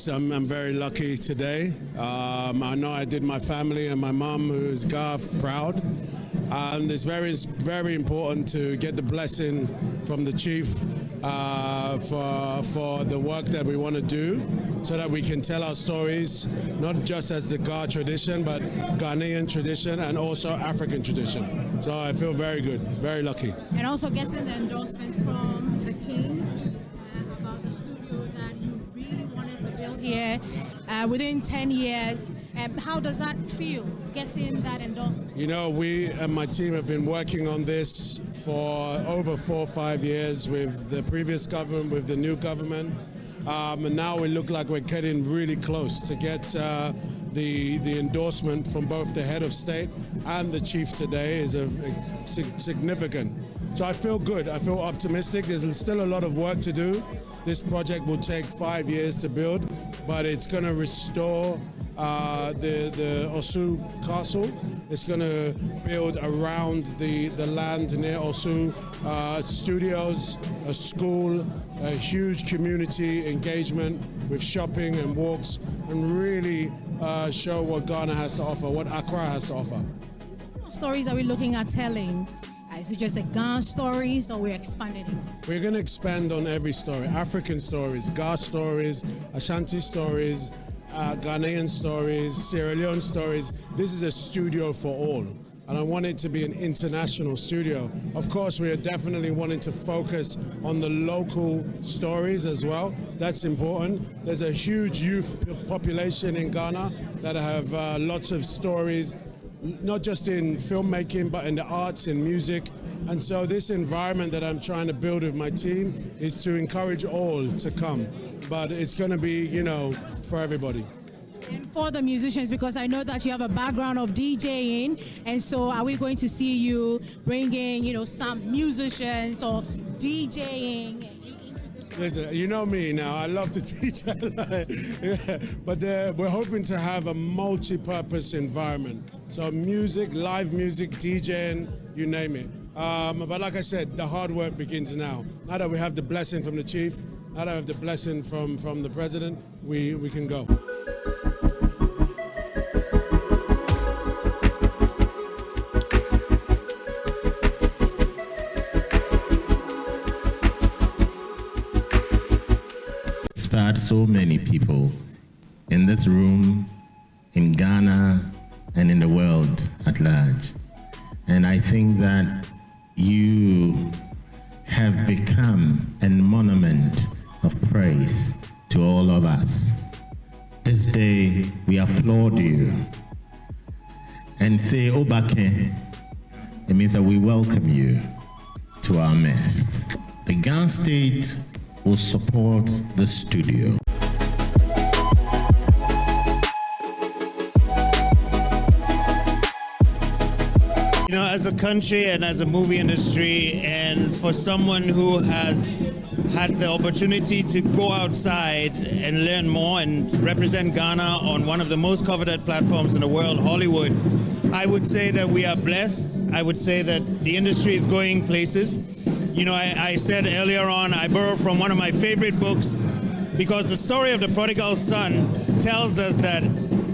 I'm very lucky today. I know I did my family and my mum, who is Garth, proud. And it's very important to get the blessing from the chief for the work that we want to do, so that we can tell our stories, not just as the Ga tradition, but Ghanaian tradition and also African tradition. So I feel very good, very lucky. And also getting the endorsement from the king about the studio that you really wanted to build here within 10 years. How does that feel, getting that endorsement? You know, we and my team have been working on this for over 4 or 5 years with the previous government, with the new government. And now we look like we're getting really close to get the endorsement from both the head of state and the chief today is significant. So I feel good, I feel optimistic. There's still a lot of work to do. This project will take 5 years to build, but it's going to restore the Osu Castle. It's going to build around the land near Osu, studios, a school, a huge community engagement with shopping and walks, and really show what Ghana has to offer, what Accra has to offer. What stories are we looking at telling? Is it just the Ghana stories, or we're expanding it? We're going to expand on every story. African stories, Ga stories, Ashanti stories, Ghanaian stories, Sierra Leone stories. This is a studio for all, and I want it to be an international studio. Of course, we are definitely wanting to focus on the local stories as well. That's important. There's a huge youth population in Ghana that have lots of stories, not just in filmmaking, but in the arts, in music. And so this environment that I'm trying to build with my team is to encourage all to come. But it's going to be, you know, for everybody. And for the musicians, because I know that you have a background of DJing, and so are we going to see you bringing, you know, some musicians or DJing into this? Listen, you know me now, I love to teach, but we're hoping to have a multi-purpose environment. So music, live music, DJing, you name it. But like I said, the hard work begins now. Now that we have the blessing from the chief, now that we have the blessing from the president, we can go. Inspired so many people in this room, in Ghana, and in the world at large. And I think that you have become a monument of praise to all of us. This day, we applaud you and say, Obake, it means that we welcome you to our midst. The Ghana state will support the studio. You know, as a country and as a movie industry, and for someone who has had the opportunity to go outside and learn more and represent Ghana on one of the most coveted platforms in the world, Hollywood, I would say that we are blessed. I would say that the industry is going places. You know, I said earlier on, I borrowed from one of my favorite books, because the story of the prodigal son tells us that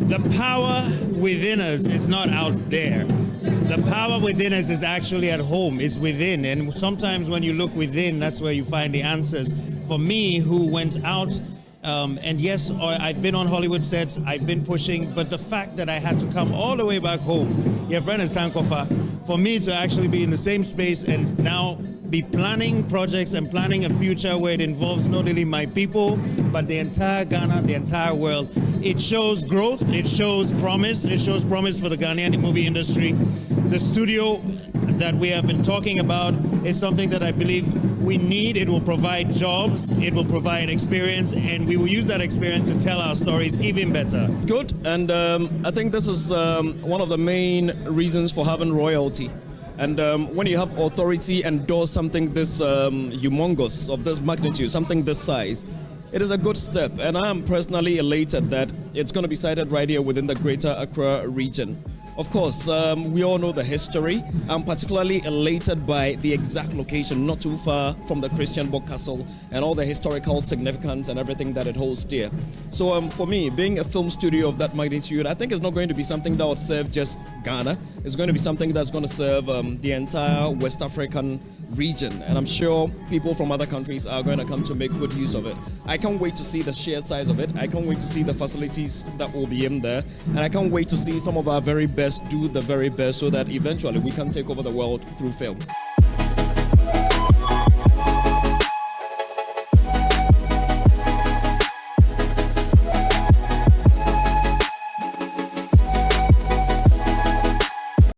the power within us is not out there. The power within us is actually at home, is within. And sometimes when you look within, that's where you find the answers. For me, who went out, and yes, I've been on Hollywood sets, I've been pushing, but the fact that I had to come all the way back home, your friend in Sankofa, for me to actually be in the same space and now be planning projects and planning a future where it involves not only my people, but the entire Ghana, the entire world. It shows growth, it shows promise for the Ghanaian movie industry. The studio that we have been talking about is something that I believe we need. It will provide jobs, it will provide experience, and we will use that experience to tell our stories even better. Good, and I think this is one of the main reasons for having royalty. And when you have authority endorse something this humongous, of this magnitude, something this size, it is a good step. And I am personally elated that it's going to be sited right here within the greater Accra region. Of course, we all know the history. I'm particularly elated by the exact location, not too far from the Christian Bock Castle and all the historical significance and everything that it holds dear. So for me, being a film studio of that magnitude, I think it's not going to be something that would serve just Ghana. It's going to be something that's going to serve the entire West African region. And I'm sure people from other countries are going to come to make good use of it. I can't wait to see the sheer size of it. I can't wait to see the facilities that will be in there. And I can't wait to see some of our very best do the very best so that eventually we can take over the world through film.